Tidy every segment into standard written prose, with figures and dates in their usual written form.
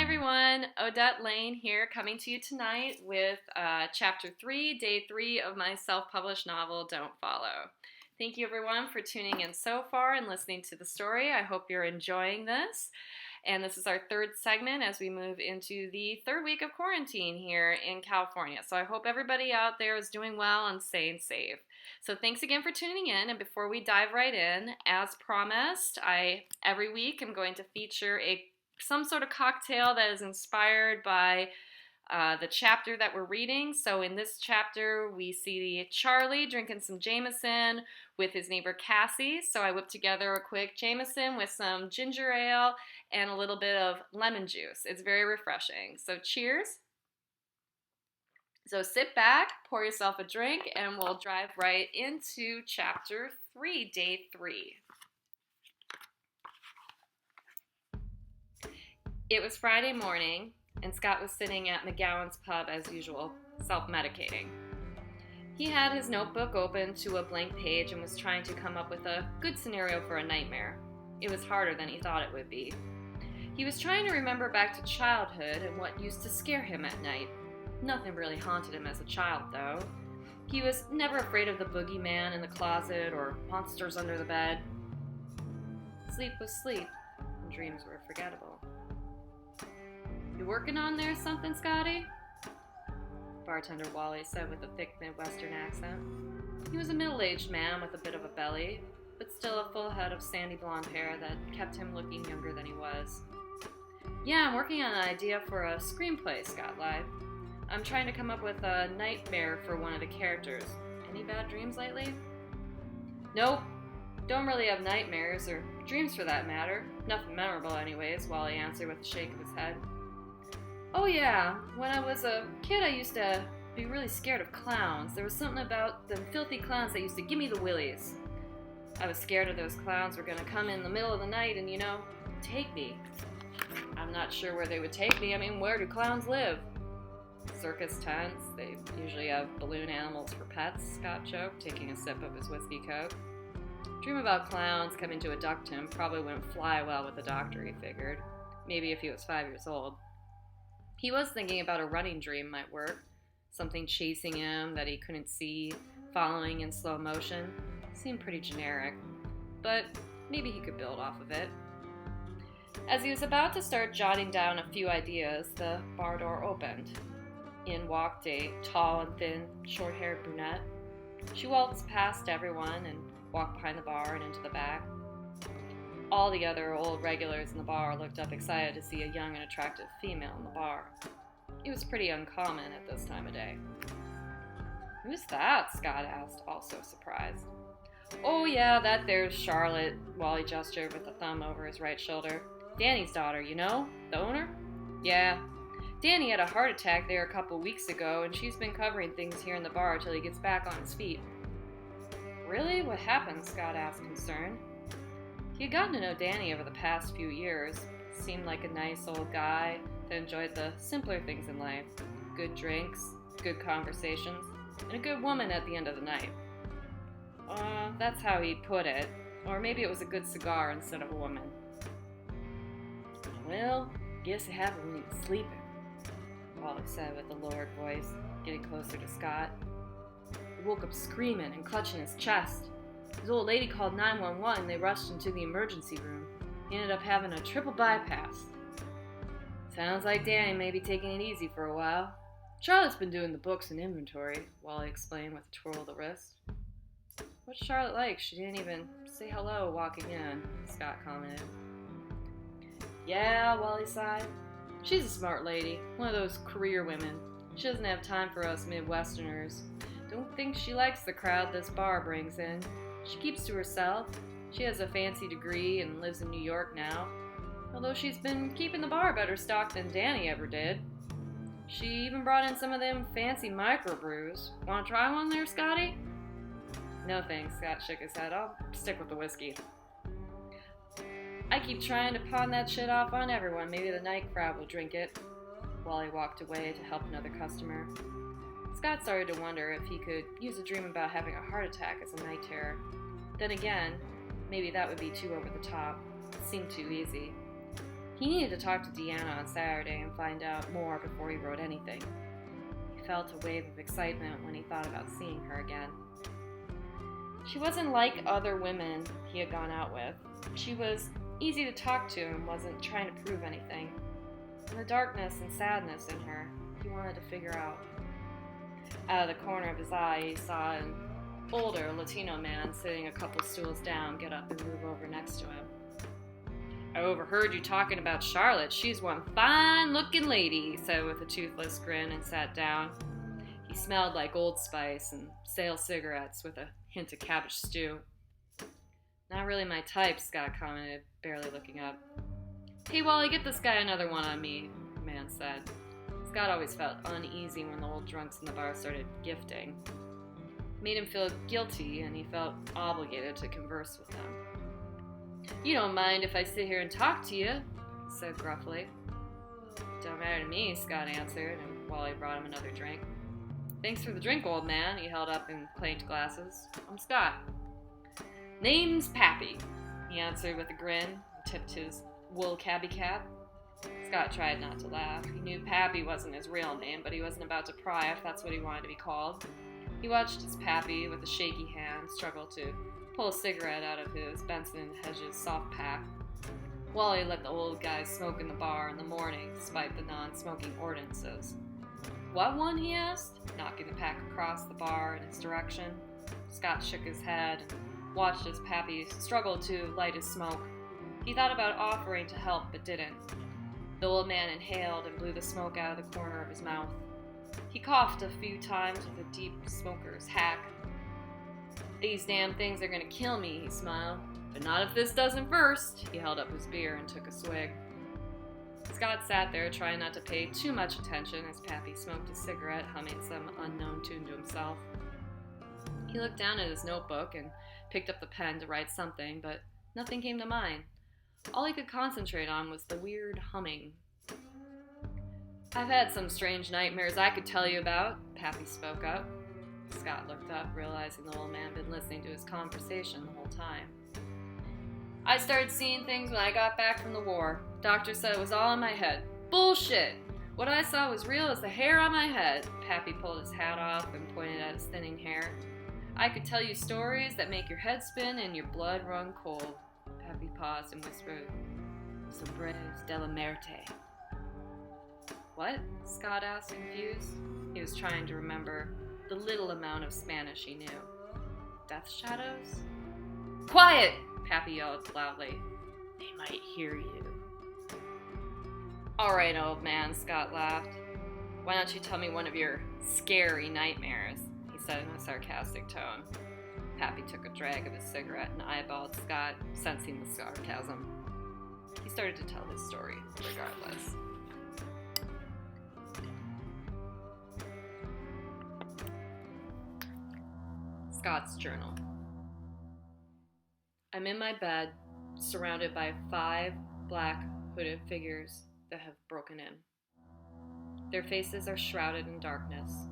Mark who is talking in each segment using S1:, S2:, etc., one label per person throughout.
S1: everyone, Odette Lane here, coming to you tonight with Chapter 3, Day 3 of my self-published novel, Don't Follow. Thank you everyone for tuning in so far and listening to the story. I hope you're enjoying this. And this is our third segment as we move into the third week of quarantine here in California. So I hope everybody out there is doing well and staying safe. So thanks again for tuning in. And before we dive right in, as promised, every week am going to feature some sort of cocktail that is inspired by the chapter that we're reading. So in this chapter, we see Charlie drinking some Jameson with his neighbor Cassie. So I whipped together a quick Jameson with some ginger ale and a little bit of lemon juice. It's very refreshing. So cheers. So sit back, pour yourself a drink, and we'll drive right into Chapter 3, Day 3. It was Friday morning, and Scott was sitting at McGowan's pub as usual, self-medicating. He had his notebook open to a blank page and was trying to come up with a good scenario for a nightmare. It was harder than he thought it would be. He was trying to remember back to childhood and what used to scare him at night. Nothing really haunted him as a child, though. He was never afraid of the boogeyman in the closet or monsters under the bed. Sleep was sleep, and dreams were forgettable. "You working on there something, Scotty?" Bartender Wally said with a thick Midwestern accent. He was a middle-aged man with a bit of a belly, but still a full head of sandy blonde hair that kept him looking younger than he was. "Yeah, I'm working on an idea for a screenplay," Scott lied. "I'm trying to come up with a nightmare for one of the characters. Any bad dreams lately?" "Nope. Don't really have nightmares, or dreams for that matter. Nothing memorable anyways," Wally answered with a shake of his head. "Oh yeah, when I was a kid I used to be really scared of clowns. There was something about them filthy clowns that used to give me the willies. I was scared of those clowns were gonna come in the middle of the night and, take me. I'm not sure where they would take me. I mean, where do clowns live? Circus tents. They usually have balloon animals for pets," Scott joked, taking a sip of his whiskey coke. Dream about clowns coming to abduct him probably wouldn't fly well with the doctor, he figured. Maybe if he was 5 years old. He was thinking about a running dream might work. Something chasing him that he couldn't see, following in slow motion. Seemed pretty generic, but maybe he could build off of it. As he was about to start jotting down a few ideas, the bar door opened. In walked a tall and thin, short-haired brunette. She waltzed past everyone and walked behind the bar and into the back. All the other old regulars in the bar looked up excited to see a young and attractive female in the bar. It was pretty uncommon at this time of day. "Who's that?" Scott asked, also surprised. "Oh yeah, that there's Charlotte," Wally gestured with a thumb over his right shoulder. "Danny's daughter, the owner?" "Yeah. Danny had a heart attack there a couple weeks ago, and she's been covering things here in the bar till he gets back on his feet." "Really? What happened?" Scott asked, concerned. He had gotten to know Danny over the past few years. Seemed like a nice old guy that enjoyed the simpler things in life. Good drinks, good conversations, and a good woman at the end of the night. That's how he put it. Or maybe it was a good cigar instead of a woman. "Well, guess it happened when he was sleeping," Wally said with a lowered voice, getting closer to Scott. He woke up screaming and clutching his chest. His old lady called 911 and they rushed him to the emergency room. He ended up having a triple bypass. "Sounds like Danny may be taking it easy for a while. Charlotte's been doing the books and inventory," Wally explained with a twirl of the wrist. "What's Charlotte like? She didn't even say hello walking in," Scott commented. "Yeah," Wally sighed. "She's a smart lady, one of those career women. She doesn't have time for us Midwesterners. Don't think she likes the crowd this bar brings in. She keeps to herself. She has a fancy degree and lives in New York now. Although she's been keeping the bar better stocked than Danny ever did. She even brought in some of them fancy microbrews. Want to try one there, Scotty?" "No thanks," Scott shook his head. "I'll stick with the whiskey." "I keep trying to pawn that shit off on everyone. Maybe the night crowd will drink it." Wally walked away to help another customer. Scott started to wonder if he could use a dream about having a heart attack as a night terror. Then again, maybe that would be too over the top. It seemed too easy. He needed to talk to Deanna on Saturday and find out more before he wrote anything. He felt a wave of excitement when he thought about seeing her again. She wasn't like other women he had gone out with. She was easy to talk to and wasn't trying to prove anything. And the darkness and sadness in her, he wanted to figure out. Out of the corner of his eye, he saw an older Latino man sitting a couple stools down get up and move over next to him. "I overheard you talking about Charlotte. She's one fine-looking lady," he said with a toothless grin and sat down. He smelled like Old Spice and stale cigarettes with a hint of cabbage stew. "Not really my type," Scott commented, barely looking up. "Hey, Wally, get this guy another one on me," the man said. Scott always felt uneasy when the old drunks in the bar started gifting. It made him feel guilty, and he felt obligated to converse with them. "You don't mind if I sit here and talk to you?" he said gruffly. "Don't matter to me," Scott answered, and Wally brought him another drink. "Thanks for the drink, old man," he held up in clanked glasses. "I'm Scott." "Name's Pappy," he answered with a grin and tipped his wool cabbie cap. Scott tried not to laugh. He knew Pappy wasn't his real name, but he wasn't about to pry if that's what he wanted to be called. He watched as Pappy, with a shaky hand, struggled to pull a cigarette out of his Benson & Hedges soft pack. Wally let the old guy smoke in the bar in the morning, despite the non-smoking ordinances. "What one?" he asked, knocking the pack across the bar in his direction. Scott shook his head and watched as Pappy struggled to light his smoke. He thought about offering to help, but didn't. The old man inhaled and blew the smoke out of the corner of his mouth. He coughed a few times with a deep smoker's hack. "These damn things are gonna kill me," he smiled. "But not if this doesn't first." He held up his beer and took a swig. Scott sat there, trying not to pay too much attention as Pappy smoked a cigarette, humming some unknown tune to himself. He looked down at his notebook and picked up the pen to write something, but nothing came to mind. All he could concentrate on was the weird humming. "I've had some strange nightmares I could tell you about," Pappy spoke up. Scott looked up, realizing the old man had been listening to his conversation the whole time. "I started seeing things when I got back from the war. Doctor said it was all in my head. Bullshit! What I saw was real as the hair on my head." Pappy pulled his hat off and pointed at his thinning hair. "I could tell you stories that make your head spin and your blood run cold." Pappy paused and whispered, "Sombreros de la Muerte." "What?" Scott asked, confused. He was trying to remember the little amount of Spanish he knew. "Death shadows?" "Quiet!" Pappy yelled loudly. "They might hear you." "All right, old man," Scott laughed. "Why don't you tell me one of your scary nightmares?" he said in a sarcastic tone. Pappy took a drag of his cigarette and eyeballed Scott, sensing the sarcasm. He started to tell his story, regardless. Scott's journal. I'm in my bed, surrounded by 5 black hooded figures that have broken in. Their faces are shrouded in darkness.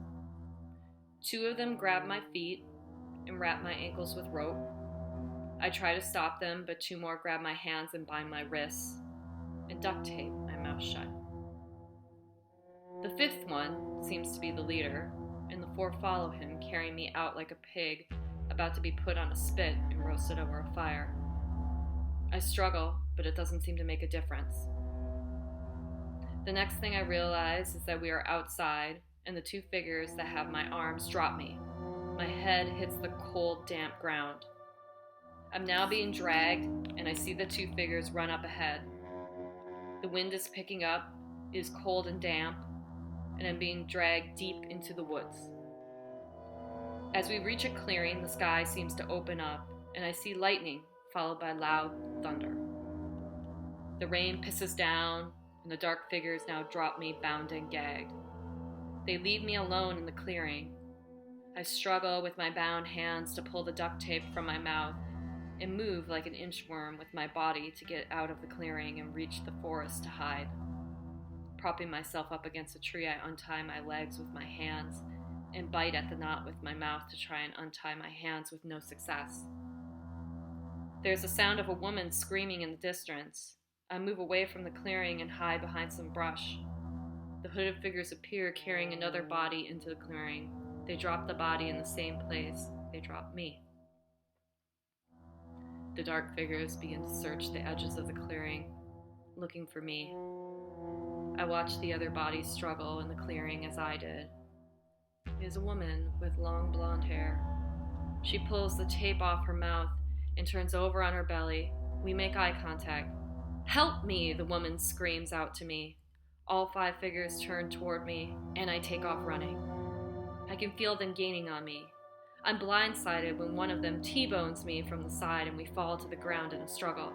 S1: 2 of them grab my feet and wrap my ankles with rope. I try to stop them, but 2 more grab my hands and bind my wrists and duct tape my mouth shut. The 5th one seems to be the leader, and the 4 follow him, carrying me out like a pig about to be put on a spit and roasted over a fire. I struggle, but it doesn't seem to make a difference. The next thing I realize is that we are outside, and the 2 figures that have my arms drop me. My head hits the cold, damp ground. I'm now being dragged, and I see the 2 figures run up ahead. The wind is picking up, it is cold and damp, and I'm being dragged deep into the woods. As we reach a clearing, the sky seems to open up, and I see lightning, followed by loud thunder. The rain pisses down, and the dark figures now drop me bound and gagged. They leave me alone in the clearing. I struggle with my bound hands to pull the duct tape from my mouth and move like an inchworm with my body to get out of the clearing and reach the forest to hide. Propping myself up against a tree, I untie my legs with my hands and bite at the knot with my mouth to try and untie my hands with no success. There's the sound of a woman screaming in the distance. I move away from the clearing and hide behind some brush. The hooded figures appear carrying another body into the clearing. They drop the body in the same place they drop me. The dark figures begin to search the edges of the clearing, looking for me. I watch the other bodies struggle in the clearing as I did. It is a woman with long blonde hair. She pulls the tape off her mouth and turns over on her belly. We make eye contact. "Help me!" the woman screams out to me. All 5 figures turn toward me, and I take off running. I can feel them gaining on me. I'm blindsided when one of them T-bones me from the side and we fall to the ground in a struggle.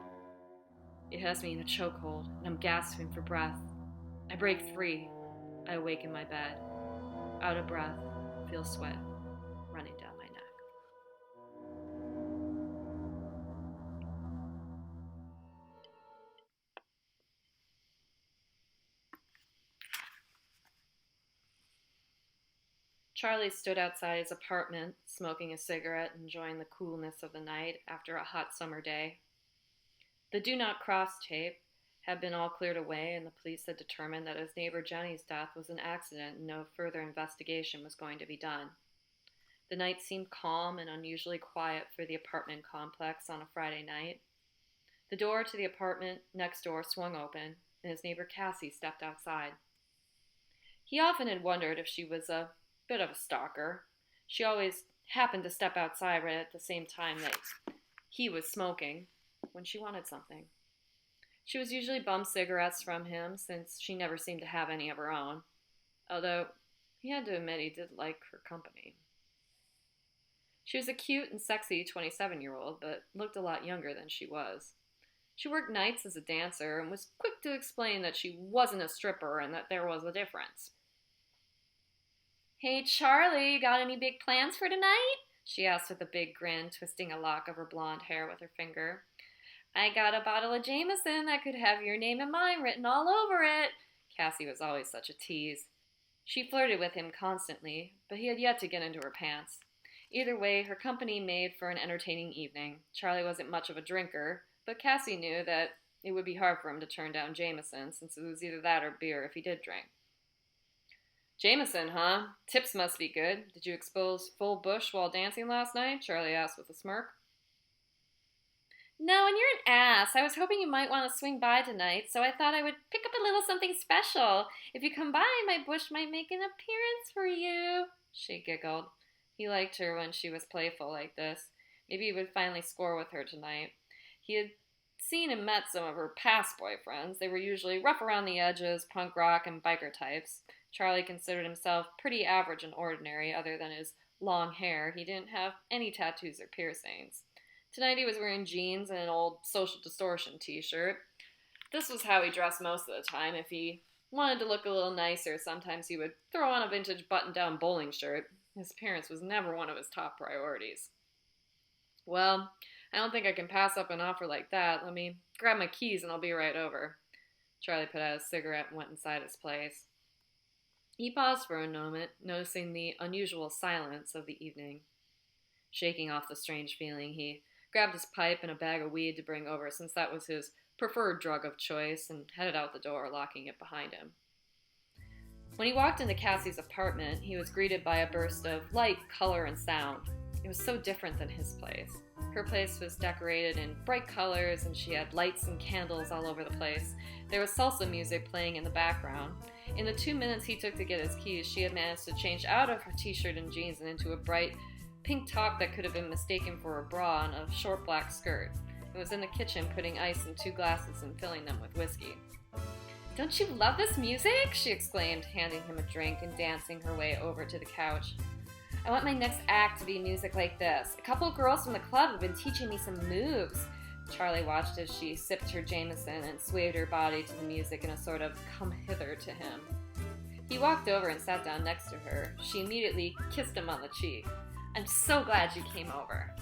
S1: It has me in a chokehold, and I'm gasping for breath. I break free. I awake in my bed. Out of breath, feel sweat running down my neck. Charlie stood outside his apartment, smoking a cigarette, enjoying the coolness of the night after a hot summer day. The do not cross tape had been all cleared away, and the police had determined that his neighbor Jenny's death was an accident and no further investigation was going to be done. The night seemed calm and unusually quiet for the apartment complex on a Friday night. The door to the apartment next door swung open, and his neighbor Cassie stepped outside. He often had wondered if she was a bit of a stalker. She always happened to step outside right at the same time that he was smoking when she wanted something. She was usually bum cigarettes from him, since she never seemed to have any of her own, although he had to admit he did like her company. She was a cute and sexy 27-year-old, but looked a lot younger than she was. She worked nights as a dancer and was quick to explain that she wasn't a stripper and that there was a difference. "Hey, Charlie, got any big plans for tonight?" she asked with a big grin, twisting a lock of her blonde hair with her finger. "I got a bottle of Jameson that could have your name and mine written all over it." Cassie was always such a tease. She flirted with him constantly, but he had yet to get into her pants. Either way, her company made for an entertaining evening. Charlie wasn't much of a drinker, but Cassie knew that it would be hard for him to turn down Jameson, since it was either that or beer if he did drink. "Jameson, huh? Tips must be good. Did you expose full bush while dancing last night?" Charlie asked with a smirk. "No, and you're an ass. I was hoping you might want to swing by tonight, so I thought I would pick up a little something special. If you come by, my bush might make an appearance for you," she giggled. He liked her when she was playful like this. Maybe he would finally score with her tonight. He had seen and met some of her past boyfriends. They were usually rough around the edges, punk rock, and biker types. Charlie considered himself pretty average and ordinary. Other than his long hair, he didn't have any tattoos or piercings. Tonight he was wearing jeans and an old Social Distortion t-shirt. This was how he dressed most of the time. If he wanted to look a little nicer, sometimes he would throw on a vintage button-down bowling shirt. His appearance was never one of his top priorities. "Well, I don't think I can pass up an offer like that. Let me grab my keys and I'll be right over." Charlie put out a cigarette and went inside his place. He paused for a moment, noticing the unusual silence of the evening. Shaking off the strange feeling, he grabbed his pipe and a bag of weed to bring over, since that was his preferred drug of choice, and headed out the door, locking it behind him. When he walked into Cassie's apartment, he was greeted by a burst of light, color, and sound. It was so different than his place. Her place was decorated in bright colors, and she had lights and candles all over the place. There was salsa music playing in the background. In the 2 minutes he took to get his keys, she had managed to change out of her t-shirt and jeans and into a bright pink top that could have been mistaken for a bra and a short black skirt. It was in the kitchen putting ice in 2 glasses and filling them with whiskey. "Don't you love this music?" she exclaimed, handing him a drink and dancing her way over to the couch. "I want my next act to be music like this. A couple of girls from the club have been teaching me some moves." Charlie watched as she sipped her Jameson and swayed her body to the music in a sort of come hither to him. He walked over and sat down next to her. She immediately kissed him on the cheek. "I'm so glad you came over."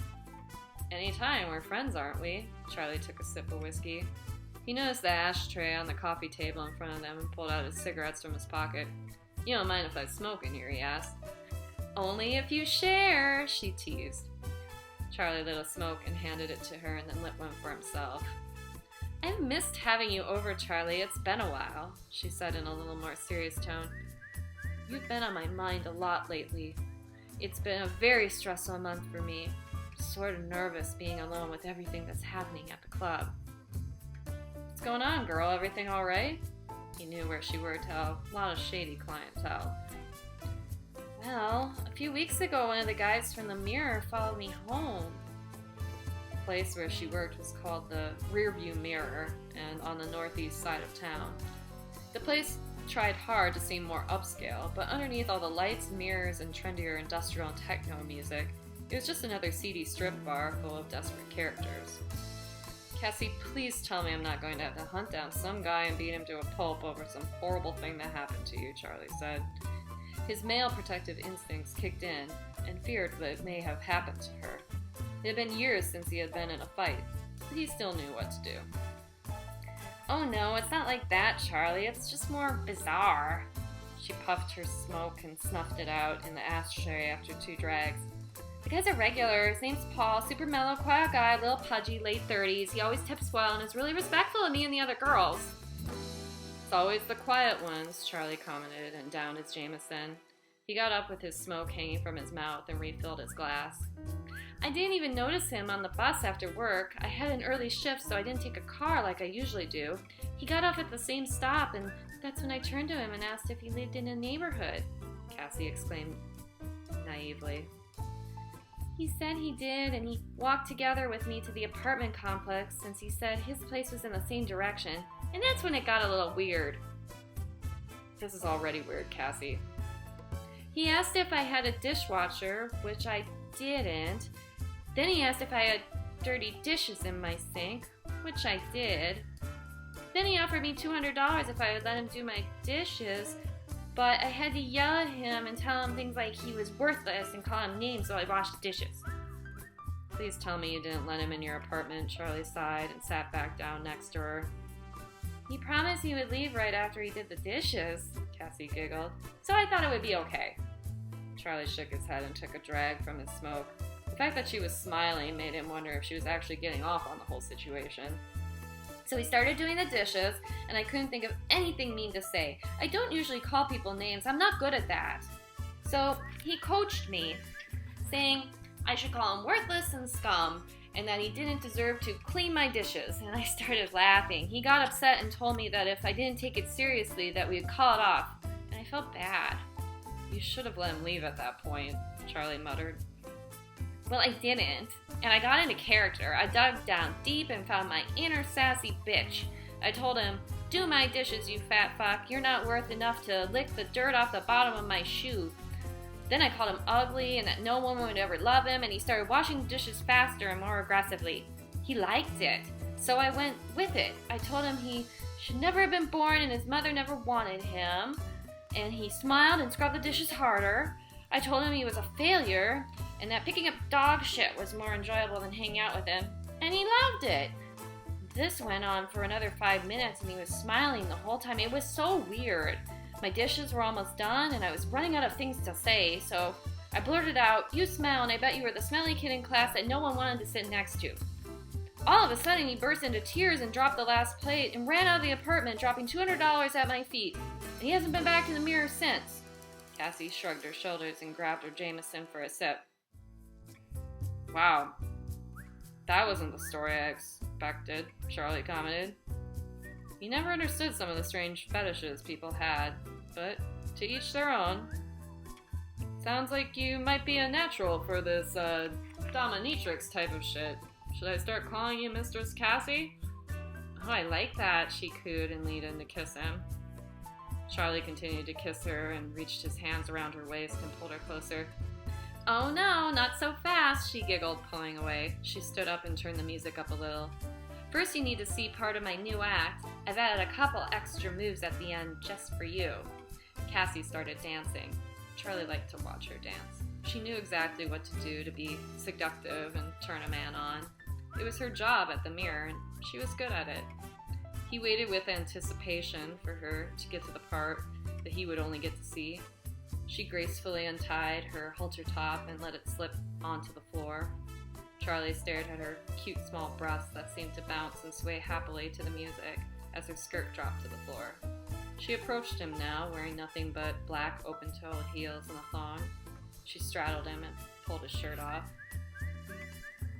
S1: "Anytime, we're friends, aren't we?" Charlie took a sip of whiskey. He noticed the ashtray on the coffee table in front of them and pulled out his cigarettes from his pocket. "You don't mind if I smoke in here?" he asked. "Only if you share," she teased. Charlie lit a smoke and handed it to her and then lit one for himself. "I've missed having you over, Charlie. It's been a while," she said in a little more serious tone. "You've been on my mind a lot lately. It's been a very stressful month for me. Sort of nervous being alone with everything that's happening at the club." "What's going on, girl? Everything all right?" He knew where she worked, a lot of shady clientele. "Well, a few weeks ago, one of the guys from the Mirror followed me home." The place where she worked was called the Rearview Mirror, and on the northeast side of town. The place tried hard to seem more upscale, but underneath all the lights, mirrors, and trendier industrial and techno music, it was just another seedy strip bar full of desperate characters. "Cassie, please tell me I'm not going to have to hunt down some guy and beat him to a pulp over some horrible thing that happened to you," Charlie said. His male protective instincts kicked in and feared what may have happened to her. It had been years since he had been in a fight, but he still knew what to do. "Oh no, it's not like that, Charlie. It's just more bizarre." She puffed her smoke and snuffed it out in the ashtray after 2 drags. "The guy's a regular. His name's Paul. Super mellow, quiet guy, a little pudgy, late 30s. He always tips well and is really respectful of me and the other girls." "It's always the quiet ones," Charlie commented and downed his Jameson. He got up with his smoke hanging from his mouth and refilled his glass. "I didn't even notice him on the bus after work. I had an early shift, so I didn't take a car like I usually do. He got off at the same stop, and that's when I turned to him and asked if he lived in a neighborhood," Cassie exclaimed naively. "He said he did, and he walked together with me to the apartment complex since he said his place was in the same direction, and that's when it got a little weird." "This is already weird, Cassie." "He asked if I had a dishwasher, which I didn't. Then he asked if I had dirty dishes in my sink, which I did. Then he offered me $200 if I would let him do my dishes, but I had to yell at him and tell him things like he was worthless and call him names while I washed dishes." "Please tell me you didn't let him in your apartment," Charlie sighed and sat back down next to her. "He promised he would leave right after he did the dishes," Cassie giggled, "so I thought it would be okay." Charlie shook his head and took a drag from his smoke. The fact that she was smiling made him wonder if she was actually getting off on the whole situation. "So he started doing the dishes, and I couldn't think of anything mean to say. I don't usually call people names. I'm not good at that. So he coached me, saying I should call him worthless and scum, and that he didn't deserve to clean my dishes, and I started laughing. He got upset and told me that if I didn't take it seriously that we would call it off, and I felt bad." "You should have let him leave at that point," Charlie muttered. "Well, I didn't, and I got into character. I dug down deep and found my inner sassy bitch. I told him, 'Do my dishes, you fat fuck. You're not worth enough to lick the dirt off the bottom of my shoe.' Then I called him ugly and that no woman would ever love him, and he started washing dishes faster and more aggressively. He liked it, so I went with it. I told him he should never have been born and his mother never wanted him, and he smiled and scrubbed the dishes harder. I told him he was a failure and that picking up dog shit was more enjoyable than hanging out with him, and he loved it. This went on for another 5 minutes, and he was smiling the whole time. It was so weird. My dishes were almost done, and I was running out of things to say, so I blurted out, 'You smell, and I bet you were the smelly kid in class that no one wanted to sit next to.' All of a sudden, he burst into tears and dropped the last plate and ran out of the apartment, dropping $200 at my feet. And he hasn't been back to the Mirror since." Cassie shrugged her shoulders and grabbed her Jameson for a sip. "Wow, that wasn't the story I expected," Charlie commented. He never understood some of the strange fetishes people had, but to each their own. "Sounds like you might be a natural for this, dominatrix type of shit. Should I start calling you Mistress Cassie?" "Oh, I like that," she cooed and leaned in to kiss him. Charlie continued to kiss her and reached his hands around her waist and pulled her closer. "Oh no, not so fast," she giggled, pulling away. She stood up and turned the music up a little. "First you need to see part of my new act. I've added a couple extra moves at the end just for you." Cassie started dancing. Charlie liked to watch her dance. She knew exactly what to do to be seductive and turn a man on. It was her job at the Mirror, and she was good at it. He waited with anticipation for her to get to the part that he would only get to see. She gracefully untied her halter top and let it slip onto the floor. Charlie stared at her cute small breasts that seemed to bounce and sway happily to the music as her skirt dropped to the floor. She approached him now, wearing nothing but black open-toed heels and a thong. She straddled him and pulled his shirt off.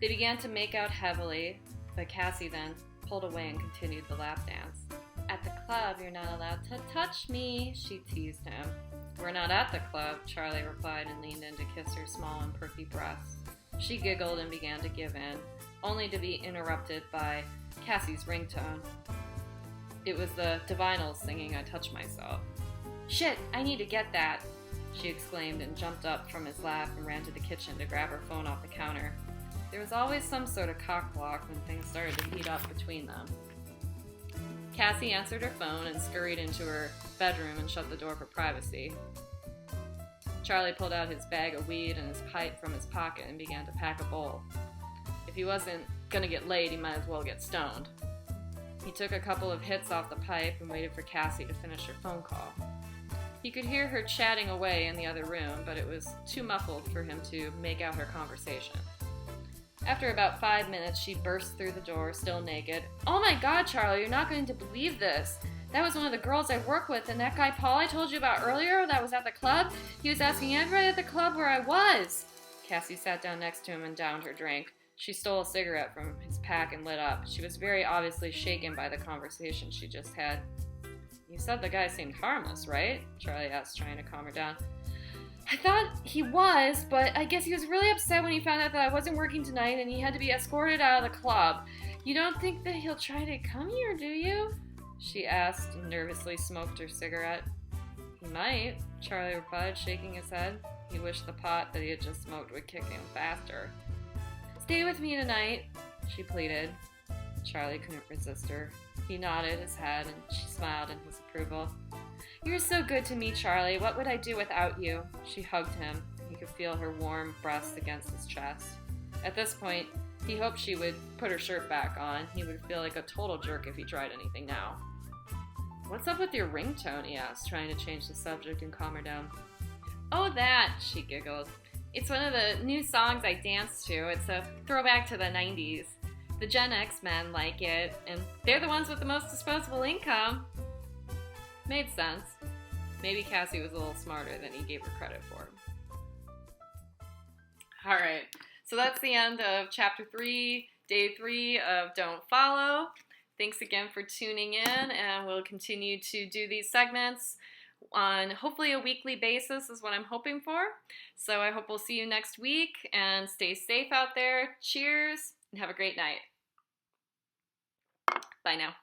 S1: They began to make out heavily, but Cassie then pulled away and continued the lap dance. "At the club, you're not allowed to touch me," she teased him. "We're not at the club," Charlie replied and leaned in to kiss her small and perky breasts. She giggled and began to give in, only to be interrupted by Cassie's ringtone. It was the Divinals singing "I Touch Myself." "Shit, I need to get that," she exclaimed and jumped up from his lap and ran to the kitchen to grab her phone off the counter. There was always some sort of cockblock when things started to heat up between them. Cassie answered her phone and scurried into her bedroom and shut the door for privacy. Charlie pulled out his bag of weed and his pipe from his pocket and began to pack a bowl. If he wasn't gonna get laid, he might as well get stoned. He took a couple of hits off the pipe and waited for Cassie to finish her phone call. He could hear her chatting away in the other room, but it was too muffled for him to make out her conversation. After about 5 minutes, she burst through the door, still naked. "Oh my God, Charlie, you're not going to believe this. That was one of the girls I work with, and that guy Paul I told you about earlier that was at the club, he was asking everybody at the club where I was." Cassie sat down next to him and downed her drink. She stole a cigarette from his pack and lit up. She was very obviously shaken by the conversation she just had. "You said the guy seemed harmless, right?" Charlie asked, trying to calm her down. "I thought he was, but I guess he was really upset when he found out that I wasn't working tonight and he had to be escorted out of the club. You don't think that he'll try to come here, do you?" she asked and nervously smoked her cigarette. "He might," Charlie replied, shaking his head. He wished the pot that he had just smoked would kick in faster. "Stay with me tonight," she pleaded. Charlie couldn't resist her. He nodded his head and she smiled in his approval. "You're so good to me, Charlie. What would I do without you?" She hugged him. He could feel her warm breast against his chest. At this point, he hoped she would put her shirt back on. He would feel like a total jerk if he tried anything now. "What's up with your ringtone?" he asked, trying to change the subject and calm her down. "Oh, that," she giggled. "It's one of the new songs I dance to. It's a throwback to the 90s. The Gen X men like it, and they're the ones with the most disposable income." Made sense. Maybe Cassie was a little smarter than he gave her credit for. Alright, so that's the end of Chapter 3, Day 3 of Don't Follow. Thanks again for tuning in, and we'll continue to do these segments on hopefully a weekly basis is what I'm hoping for. So I hope we'll see you next week, and stay safe out there. Cheers, and have a great night. Bye now.